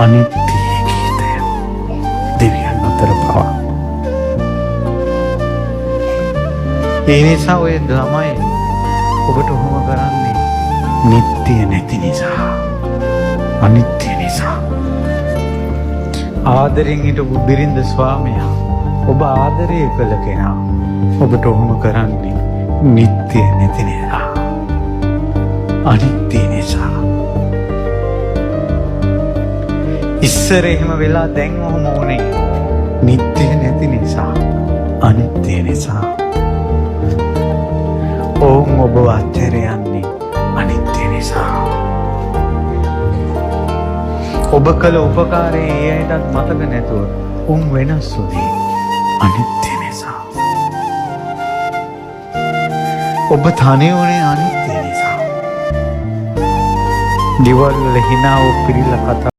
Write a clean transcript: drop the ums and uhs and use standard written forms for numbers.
අනිත්‍ය ගීතය දෙවියන් අතර පවා. ඒ නිසා ඔය ළමයි ඔබට ඔහොම කරන්නේ නිත්‍ය නැති නිසා, අනිත්‍ය නිසා. ආදරෙන් හිටපු බිරිඳ ස්වාමියා, ඔබ ආදරය කළ කෙනා ඔබට ඔහොම කරන්නේ නිත්‍ය නැති නිසා, අනිත්‍ය නිසා. ඉස්සර එහෙම වෙලා දැන් ඔහොම වුණේ නිත්‍ය නැති නිසා, අනිත්‍ය නිසා. ඔවුන් ඔබ අත්හැරයන්නේ අනිත්‍ය නිසා. ඔබ කළ උපකාරයේ ඒ අයටත් මතක නැතුව උන් වෙනස් වුණේ අනිත්‍ය නිසා. ඔබ තනි වුණේ අනිත්‍ය නිසා. දිවල් වල හිනාව පිරිලා කතා